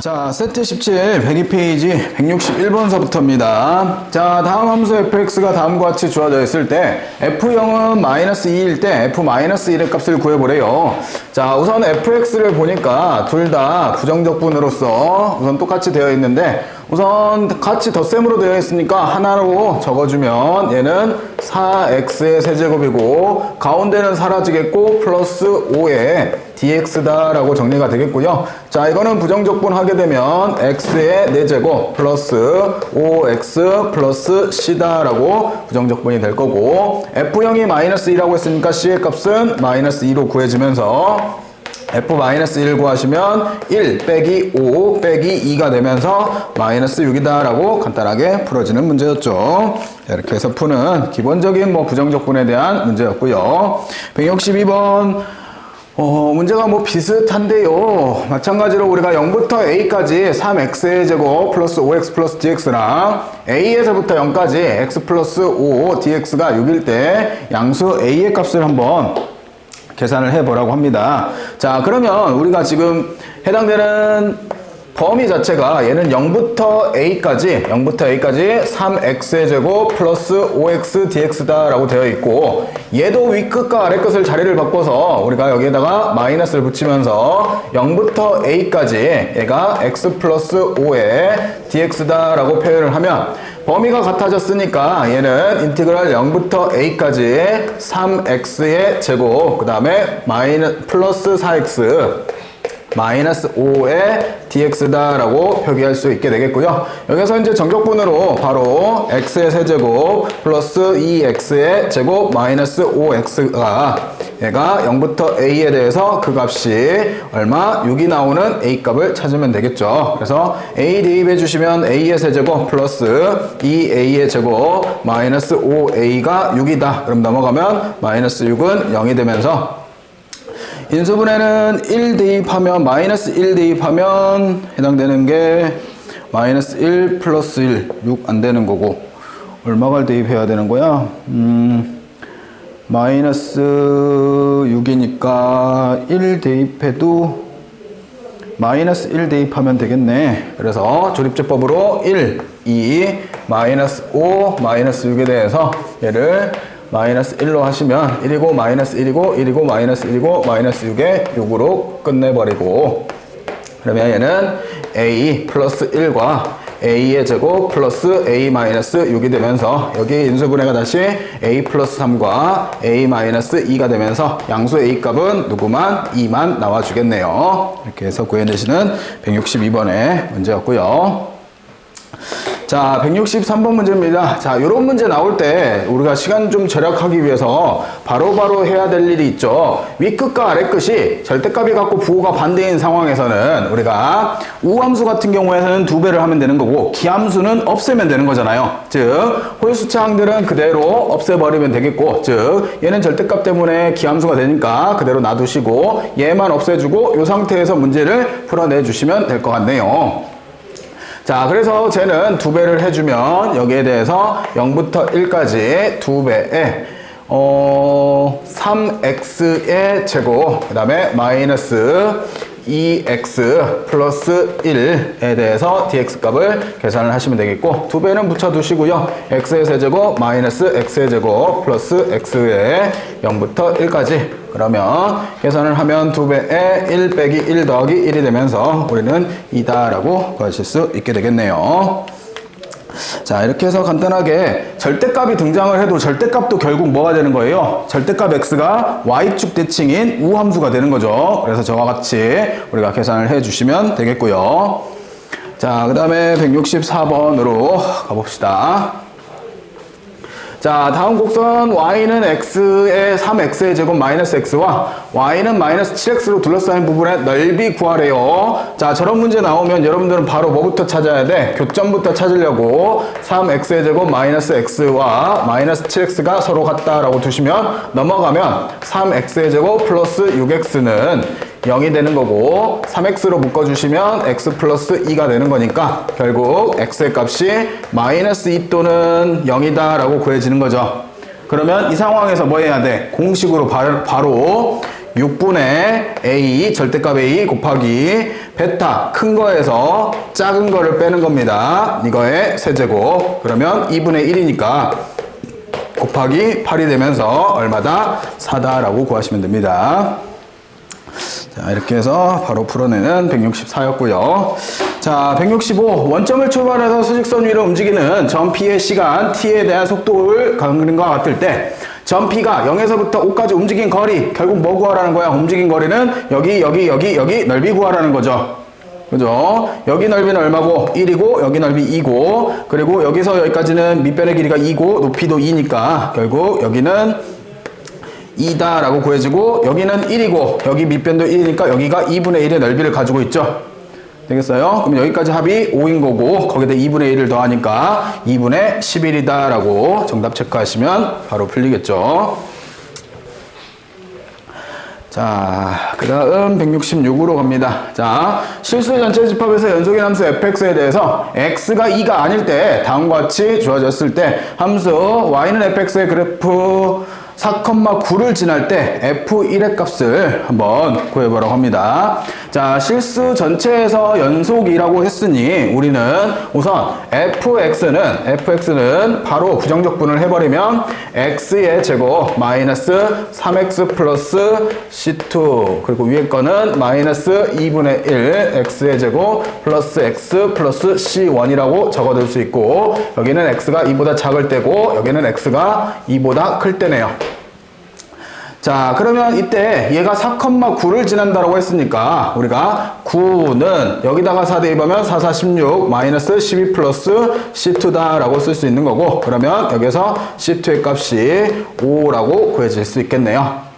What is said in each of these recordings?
자, 세트 17, 102페이지 161번서부터입니다. 자, 다음 함수 fx가 다음과 같이 주어져 있을 때 f0은 마이너스 2일 때 f-1의 값을 구해보래요. 자, 우선 fx를 보니까 둘 다 부정적분으로서 우선 똑같이 되어 있는데 우선 같이 덧셈으로 되어 있으니까 하나로 적어주면 얘는 4x의 세제곱이고 가운데는 사라지겠고 플러스 5의 dx다 라고 정리가 되겠고요. 자, 이거는 부정적분 하게 되면 x의 4제곱 플러스 5x 플러스 c다 라고 부정적분이 될 거고 f0이 마이너스 2라고 했으니까 c의 값은 마이너스 2로 구해지면서 f-1 구하시면 1 빼기 5 빼기 2가 되면서 마이너스 6이다 라고 간단하게 풀어지는 문제였죠. 이렇게 해서 푸는 기본적인 부정적분에 대한 문제였고요. 162번 문제가 비슷한데요. 마찬가지로 우리가 0부터 a까지 3x의 제곱 플러스 5x 플러스 dx랑 a에서부터 0까지 x 플러스 5 dx가 6일 때 양수 a의 값을 한번 계산을 해보라고 합니다. 자, 그러면 우리가 지금 해당되는 범위 자체가 얘는 0부터 a까지 3x의 제곱 플러스 5x dx다 라고 되어 있고 얘도 윗끝과 아래끝을 자리를 바꿔서 우리가 여기에다가 마이너스를 붙이면서 0부터 a까지 얘가 x 플러스 5의 dx다 라고 표현을 하면 범위가 같아졌으니까 얘는 인티그랄 0부터 a까지 3x의 제곱 그 다음에 플러스 4x 마이너스 5의 dx다 라고 표기할 수 있게 되겠고요. 여기서 이제 정적분으로 바로 x의 세제곱 플러스 2x의 제곱 마이너스 5x가 얘가 0부터 a에 대해서 그 값이 얼마? 6이 나오는 a 값을 찾으면 되겠죠. 그래서 a 대입해 주시면 a의 세제곱 플러스 2a의 제곱 마이너스 5a가 6이다. 그럼 넘어가면 마이너스 6은 0이 되면서 인수분해는 1 대입하면 마이너스 1 대입하면 해당되는 게 마이너스 1 플러스 1 6 안 되는 거고 얼마를 대입해야 되는 거야? 마이너스 6이니까 1 대입해도 마이너스 1 대입하면 되겠네. 그래서 조립제법으로 1, 2, 마이너스 5, 마이너스 6에 대해서 얘를 마이너스 1로 하시면 1이고 마이너스 1이고 1이고 마이너스 1이고 마이너스 6에 6으로 끝내버리고 그러면 얘는 a 플러스 1과 a의 제곱 플러스 a 마이너스 6이 되면서 여기 인수분해가 다시 a 플러스 3과 a 마이너스 2가 되면서 양수 a 값은 누구만? 2만 나와주겠네요. 이렇게 해서 구해내시는 162번의 문제였고요. 자, 163번 문제입니다. 자, 이런 문제 나올 때 우리가 시간 좀 절약하기 위해서 바로바로 해야 될 일이 있죠. 윗끝과 아래끝이 절대값이 같고 부호가 반대인 상황에서는 우리가 우함수 같은 경우에는 2배를 하면 되는 거고 기함수는 없애면 되는 거잖아요. 즉 홀수차항들은 그대로 없애버리면 되겠고 즉 얘는 절대값 때문에 기함수가 되니까 그대로 놔두시고 얘만 없애주고 이 상태에서 문제를 풀어내 주시면 될 것 같네요. 자, 그래서 쟤는 2배를 해주면 여기에 대해서 0부터 1까지 2배에 3x의 제곱 그 다음에 마이너스 2x 플러스 1에 대해서 dx 값을 계산을 하시면 되겠고 2배는 붙여두시고요. x의 세제곱 마이너스 x의 제곱 플러스 x의 0부터 1까지 그러면 계산을 하면 2배에 1 빼기 1 더하기 1이 되면서 우리는 2다 라고 구하실 수 있게 되겠네요. 자, 이렇게 해서 간단하게 절대값이 등장을 해도 절대값도 결국 뭐가 되는 거예요? 절대값 x가 y축 대칭인 우함수가 되는 거죠. 그래서 저와 같이 우리가 계산을 해 주시면 되겠고요. 자, 그 다음에 164번으로 가봅시다. 자, 다음 곡선 y는 x의 3x의 제곱 마이너스 x와 y는 마이너스 7x로 둘러싸인 부분의 넓이 구하래요. 자, 저런 문제 나오면 여러분들은 바로 뭐부터 찾아야 돼? 교점부터 찾으려고 3x의 제곱 마이너스 x와 마이너스 7x가 서로 같다라고 두시면 넘어가면 3x의 제곱 플러스 6x는 0이 되는 거고 3x로 묶어주시면 x 플러스 2가 되는 거니까 결국 x의 값이 마이너스 2 또는 0이다 라고 구해지는 거죠. 그러면 이 상황에서 뭐 해야 돼? 공식으로 바로 6분의 a 절대값 a 곱하기 베타 큰 거에서 작은 거를 빼는 겁니다. 이거의 세제곱. 그러면 2분의 1이니까 곱하기 8이 되면서 얼마다? 4다라고 구하시면 됩니다. 자, 이렇게 해서 바로 풀어내는 164였고요. 자, 165. 원점을 출발해서 수직선 위로 움직이는 점 P의 시간 T에 대한 속도를 그림과 같을 때 점 P가 0에서부터 5까지 움직인 거리, 결국 뭐 구하라는 거야? 움직인 거리는 여기 넓이 구하라는 거죠. 그죠? 여기 넓이는 얼마고? 1이고 여기 넓이 2고 그리고 여기서 여기까지는 밑변의 길이가 2고 높이도 2니까 결국 여기는 2다 라고 구해지고 여기는 1이고 여기 밑변도 1이니까 여기가 2분의 1의 넓이를 가지고 있죠. 되겠어요? 그럼 여기까지 합이 5인 거고 거기다 2분의 1을 더하니까 2분의 11이다 라고 정답 체크하시면 바로 풀리겠죠. 자, 그 다음 166으로 갑니다. 자, 실수 전체 집합에서 연속의 함수 fx에 대해서 x가 2가 아닐 때 다음과 같이 주어졌을 때 함수 y는 fx의 그래프 4,9를 지날 때 f1의 값을 한번 구해보라고 합니다. 자, 실수 전체에서 연속이라고 했으니 우리는 우선 fx는 바로 부정적분을 해버리면 x의 제곱 마이너스 3x 플러스 c2 그리고 위에 거는 마이너스 2분의 1 x의 제곱 플러스 x 플러스 c1이라고 적어둘 수 있고 여기는 x가 2보다 작을 때고 여기는 x가 2보다 클 때네요. 자, 그러면 이때 얘가 4,9를 지난다라고 했으니까 우리가 9는 여기다가 4 대입하면 4, 4, 16 마이너스 12 플러스 C2다 라고 쓸 수 있는 거고 그러면 여기서 C2의 값이 5라고 구해질 수 있겠네요.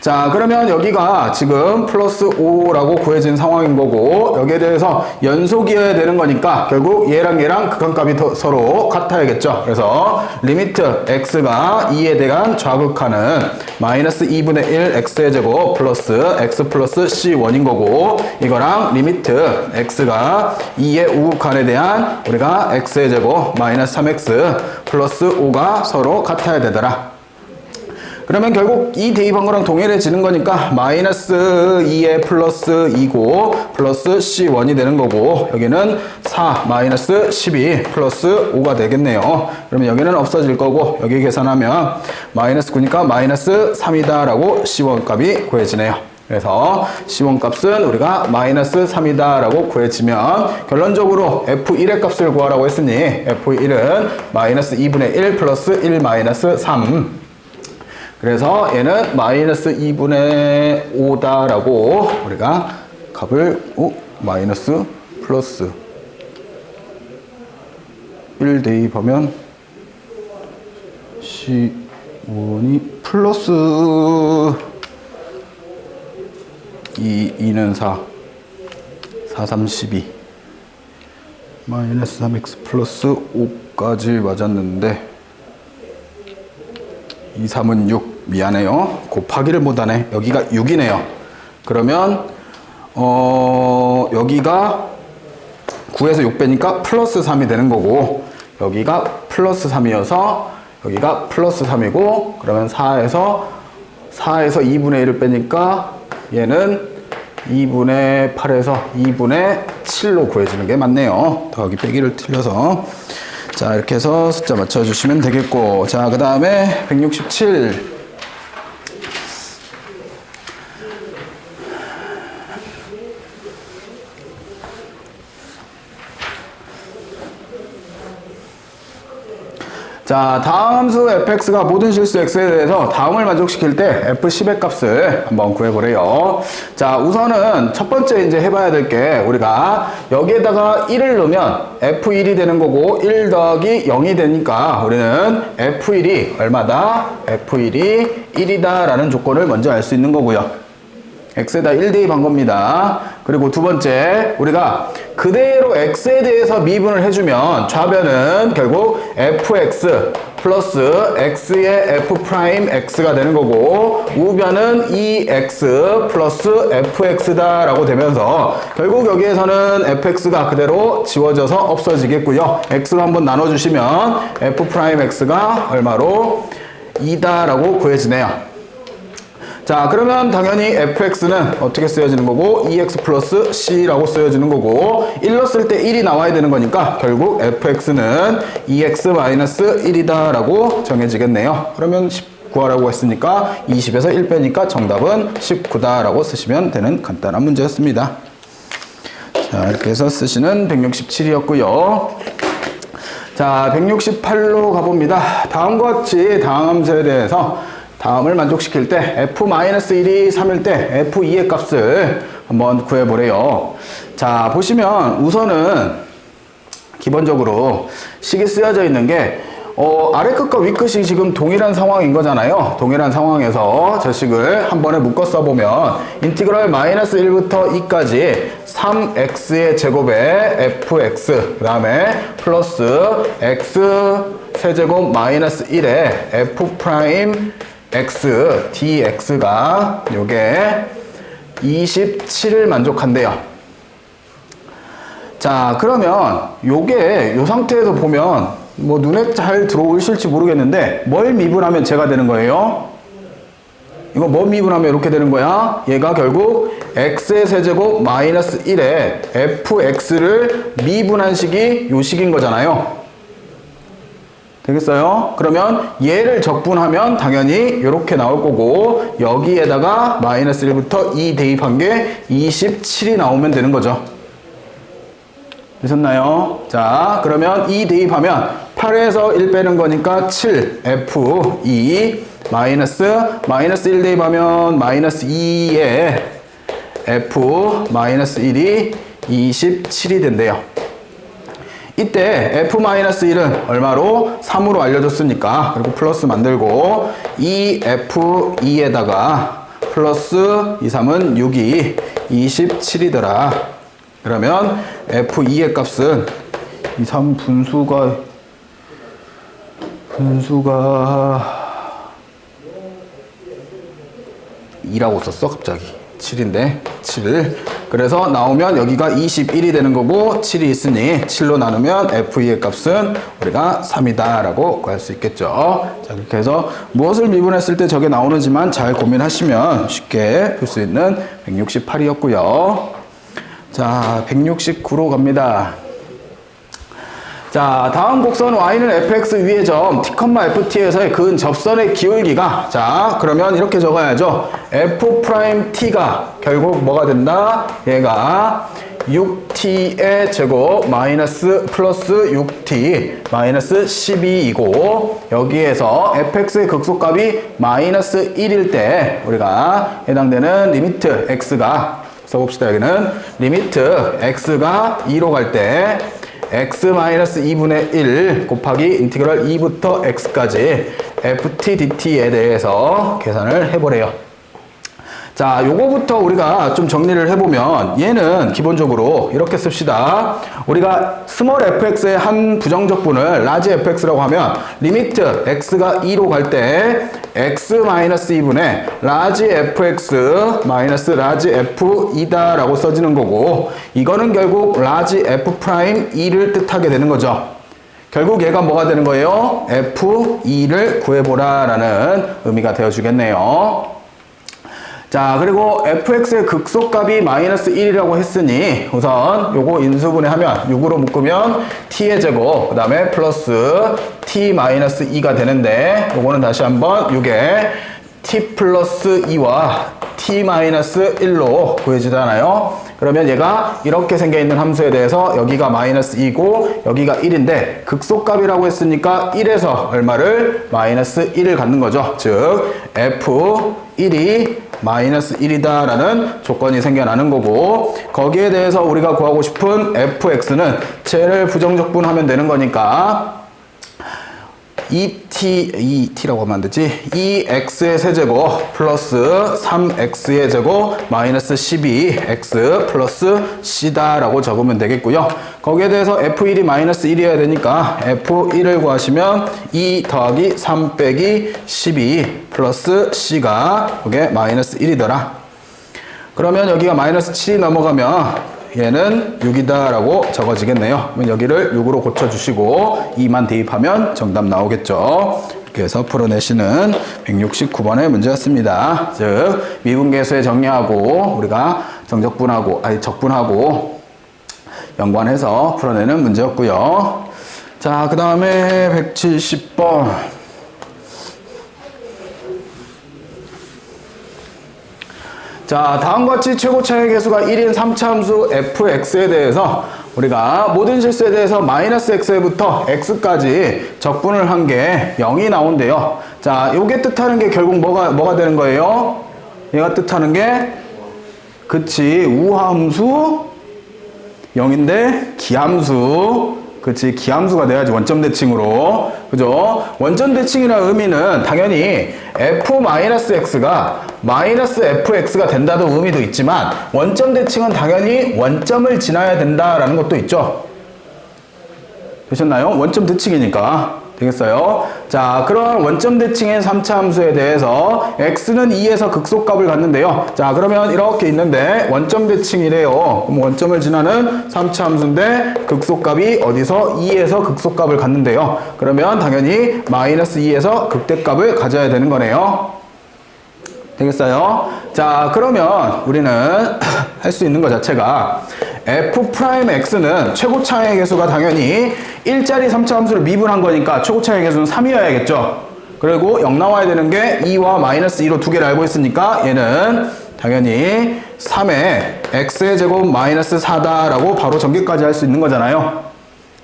자, 그러면 여기가 지금 플러스 5라고 구해진 상황인 거고 여기에 대해서 연속이어야 되는 거니까 결국 얘랑 얘랑 극한값이 서로 같아야겠죠. 그래서 리미트 x가 2에 대한 좌극하는 마이너스 2분의 1 x의 제곱 플러스 x 플러스 c1인 거고 이거랑 리미트 x가 2의 우극한에 대한 우리가 x의 제곱 마이너스 3x 플러스 5가 서로 같아야 되더라. 그러면 결국 이 대입한 거랑 동일해지는 거니까 마이너스 2에 플러스 2고 플러스 C1이 되는 거고 여기는 4 마이너스 12 플러스 5가 되겠네요. 그러면 여기는 없어질 거고 여기 계산하면 마이너스 9니까 마이너스 3이다 라고 C1 값이 구해지네요. 그래서 C1 값은 우리가 마이너스 3이다 라고 구해지면 결론적으로 F1의 값을 구하라고 했으니 F1은 마이너스 2분의 1 플러스 1 마이너스 3 그래서 얘는 마이너스 2분의 5다라고 우리가 값을 마이너스 플러스 1 대입하면 C1이 플러스 2는 4 4, 3, 12 마이너스 3x 플러스 5까지 맞았는데 2, 3은 6 미안해요. 곱하기를 못하네. 여기가 6이네요. 그러면 여기가 9에서 6 빼니까 플러스 3이 되는 거고 여기가 플러스 3이어서 여기가 플러스 3이고 그러면 4에서 2분의 1을 빼니까 얘는 2분의 8에서 2분의 7로 구해지는 게 맞네요. 더하기 빼기를 틀려서 자, 이렇게 해서 숫자 맞춰주시면 되겠고 자, 그 다음에 167 자, 다음 함수 fx가 모든 실수 x에 대해서 다음을 만족시킬 때 f10의 값을 한번 구해보래요. 자, 우선은 첫 번째 이제 해봐야 될 게 우리가 여기에다가 1을 넣으면 f1이 되는 거고 1 더하기 0이 되니까 우리는 f1이 얼마다? f1이 1이다 라는 조건을 먼저 알 수 있는 거고요. x에다 1 대입한 겁니다. 그리고 두 번째 우리가 그대로 x에 대해서 미분을 해주면 좌변은 결국 fx 플러스 x의 f'x가 되는 거고 우변은 2x 플러스 fx다 라고 되면서 결국 여기에서는 fx가 그대로 지워져서 없어지겠고요. x로 한번 나눠주시면 f'x가 얼마로? 2다 라고 구해지네요. 자, 그러면 당연히 fx는 어떻게 쓰여지는 거고 2x 플러스 c라고 쓰여지는 거고 1 넣었을 때 1이 나와야 되는 거니까 결국 fx는 2x 마이너스 1이다 라고 정해지겠네요. 그러면 19하라고 했으니까 20에서 1 빼니까 정답은 19다 라고 쓰시면 되는 간단한 문제였습니다. 자, 이렇게 해서 쓰시는 167이었고요. 자, 168로 가봅니다. 다음과 같이 다항함수에 대해서 다음을 만족시킬 때 f-1이 3일 때 f2의 값을 한번 구해보래요. 자, 보시면 우선은 기본적으로 식이 쓰여져 있는 게 아래 끝과 위 끝이 지금 동일한 상황인 거잖아요. 동일한 상황에서 저 식을 한 번에 묶어 써보면 인티그럴 마이너스 1부터 2까지 3x의 제곱에 fx 그 다음에 플러스 x 세제곱 마이너스 1에 f 프라임 x dx가 요게 27을 만족한대요. 자, 그러면 요게 요 상태에서 보면 뭐 눈에 잘 들어오실지 모르겠는데 뭘 미분하면 제가 되는 거예요? 이거 뭐 미분하면 이렇게 되는 거야? 얘가 결국 x의 세제곱 마이너스 1에 fx를 미분한 식이 요 식인 거잖아요. 되겠어요? 그러면 얘를 적분하면 당연히 이렇게 나올 거고 여기에다가 마이너스 1부터 2 대입한 게 27이 나오면 되는 거죠. 되셨나요? 자, 그러면 2 대입하면 8에서 1 빼는 거니까 7 f2 마이너스 1 대입하면 마이너스 2에 f 마이너스 1이 27이 된대요. 이때 f-1은 얼마로? 3으로 알려줬으니까 그리고 플러스 만들고 2f2에다가 플러스 2, 3은 6이 27이더라. 그러면 f2의 값은 2, 3 분수가 2라고 썼어 갑자기. 7인데 7. 그래서 나오면 여기가 21이 되는 거고 7이 있으니 7로 나누면 f2의 값은 우리가 3이다 라고 구할 수 있겠죠. 자, 그렇게 해서 무엇을 미분했을 때 저게 나오는지만 잘 고민하시면 쉽게 풀 수 있는 168이었고요. 자, 169로 갑니다. 자, 다음 곡선 y는 fx 위의 점 t,ft에서의 근 접선의 기울기가, 자, 그러면 이렇게 적어야죠. f't가 결국 뭐가 된다? 얘가 6t의 제곱 마이너스 플러스 6t 마이너스 12이고 여기에서 fx의 극소값이 마이너스 1일 때 우리가 해당되는 리미트 x가, 써봅시다. 여기는 리미트 x가 2로 갈 때 x-2분의 1 곱하기 인티그럴 2부터 x까지 ft dt에 대해서 계산을 해보래요. 자, 요거부터 우리가 좀 정리를 해보면 얘는 기본적으로 이렇게 씁시다. 우리가 스몰 fx의 한 부정적분을 라지 fx라고 하면 리미트 x가 2로 갈 때 x-2분의 라지 fx 마이너스 라지 f2다 라고 써지는 거고 이거는 결국 라지 f 프라임 2를 뜻하게 되는 거죠. 결국 얘가 뭐가 되는 거예요? f2를 구해보라 라는 의미가 되어주겠네요. 자, 그리고 fx의 극소값이 마이너스 1이라고 했으니 우선 요거 인수분해하면 6으로 묶으면 t의 제곱 그 다음에 플러스 t 마이너스 2가 되는데 요거는 다시 한번 6에 t 플러스 2와 t 마이너스 1로 구해지잖아요. 그러면 얘가 이렇게 생겨있는 함수에 대해서 여기가 마이너스 2고 여기가 1인데 극소값이라고 했으니까 1에서 얼마를? 마이너스 1을 갖는 거죠. 즉 f1이 마이너스 1이다 라는 조건이 생겨나는 거고 거기에 대해서 우리가 구하고 싶은 fx는 쟤를 부정적분하면 되는 거니까 2t라고 하면 안 되지. 2x의 세제곱 플러스 3x의 제곱 마이너스 12x 플러스 c다 라고 적으면 되겠고요. 거기에 대해서 f1이 마이너스 1이어야 되니까 f1을 구하시면 2 더하기 3 빼기 12 플러스 c가 이게 마이너스 1이더라. 그러면 여기가 마이너스 7이 넘어가면 얘는 6이다 라고 적어지겠네요. 그럼 여기를 6으로 고쳐주시고 2만 대입하면 정답 나오겠죠. 이렇게 해서 풀어내시는 169번의 문제였습니다. 즉 미분계수의 정리하고 우리가 적분하고 연관해서 풀어내는 문제였고요. 자, 그 다음에 170번. 자, 다음과 같이 최고차의 계수가 1인 3차 함수 fx에 대해서 우리가 모든 실수에 대해서 마이너스 x부터 x까지 적분을 한 게 0이 나온대요. 자, 요게 뜻하는 게 결국 뭐가 되는 거예요? 얘가 뜻하는 게 그치, 우함수 0인데 기함수, 그치, 기함수가 돼야지 원점 대칭으로. 그죠? 원점 대칭이라는 의미는 당연히 f-x가 마이너스 fx가 된다는 의미도 있지만 원점 대칭은 당연히 원점을 지나야 된다라는 것도 있죠. 되셨나요? 원점 대칭이니까. 되겠어요? 자, 그런 원점 대칭인 3차 함수에 대해서 x는 2에서 극소값을 갖는데요. 자, 그러면 이렇게 있는데 원점 대칭이래요. 그럼 원점을 지나는 3차 함수인데 극소값이 어디서 2에서 극소값을 갖는데요. 그러면 당연히 마이너스 2에서 극대값을 가져야 되는 거네요. 되겠어요? 자, 그러면 우리는 할 수 있는 것 자체가 f'x는 최고차의 계수가 당연히 1짜리 3차 함수를 미분한 거니까 최고차의 계수는 3이어야겠죠. 그리고 0 나와야 되는 게 2와 마이너스 2로 두 개를 알고 있으니까 얘는 당연히 3의 x의 제곱 마이너스 4다라고 바로 전개까지 할 수 있는 거잖아요.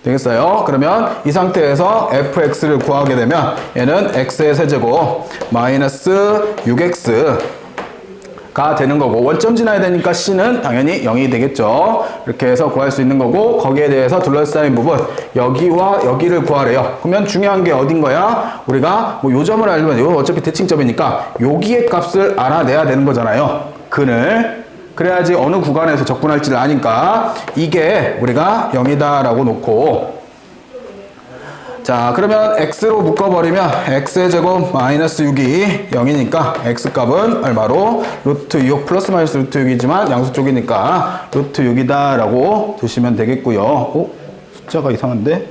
되겠어요? 그러면 이 상태에서 fx를 구하게 되면 얘는 x의 세제곱 마이너스 6x 가 되는 거고 원점 지나야 되니까 c는 당연히 0이 되겠죠. 이렇게 해서 구할 수 있는 거고 거기에 대해서 둘러싸인 부분 여기와 여기를 구하래요. 그러면 중요한 게 어딘 거야? 우리가 뭐 요점을 알려면 이거 어차피 대칭점이니까 여기의 값을 알아내야 되는 거잖아요. 근을. 그래야지 어느 구간에서 적분할지를 아니까 이게 우리가 0이다 라고 놓고 자, 그러면 x로 묶어버리면 x의 제곱 마이너스 6이 0이니까 x값은 얼마로? 루트 6 플러스 마이너스 루트 6이지만 양수 쪽이니까 루트 6이다 라고 두시면 되겠고요. 숫자가 이상한데?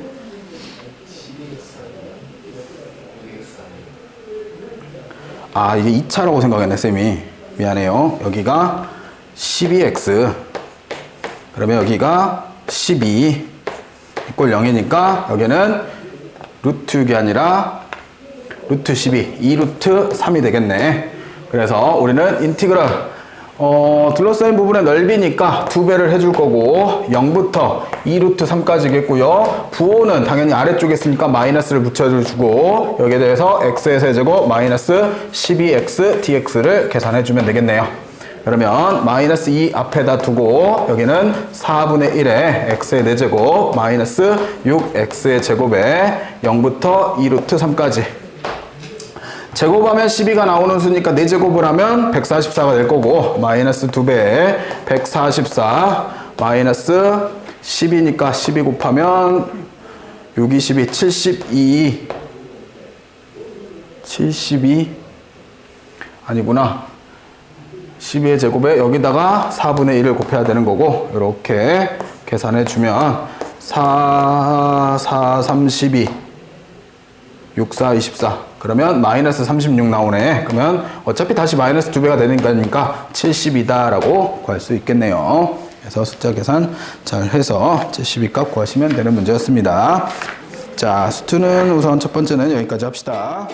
아, 이게 2차라고 생각했네 쌤이. 미안해요. 여기가 12x 그러면 여기가 12 이꼴 0이니까 여기는 루트 6이 아니라 루트 12, 2루트 3이 되겠네. 그래서 우리는 인티그랄 둘러싸인 부분의 넓이니까 2배를 해줄 거고 0부터 2루트 3까지겠고요. 부호는 당연히 아래쪽에 있으니까 마이너스를 붙여주고 여기에 대해서 x의 세제곱 마이너스 12x dx를 계산해주면 되겠네요. 그러면 마이너스 2 앞에다 두고 여기는 4분의 1에 x의 4제곱 마이너스 6x의 제곱에 0부터 2루트 3까지 제곱하면 12가 나오는 수니까 4제곱을 하면 144가 될 거고 마이너스 2배에 144 마이너스 10이니까 12 곱하면 6, 22, 72 아니구나 12의 제곱에 여기다가 4분의 1을 곱해야 되는 거고 이렇게 계산해 주면 4, 4, 32 6, 4, 24 그러면 마이너스 36 나오네. 그러면 어차피 다시 마이너스 2배가 되니까 70이다 라고 구할 수 있겠네요. 그래서 숫자 계산 잘 해서 72값 구하시면 되는 문제였습니다. 자, 수투는 우선 첫 번째는 여기까지 합시다.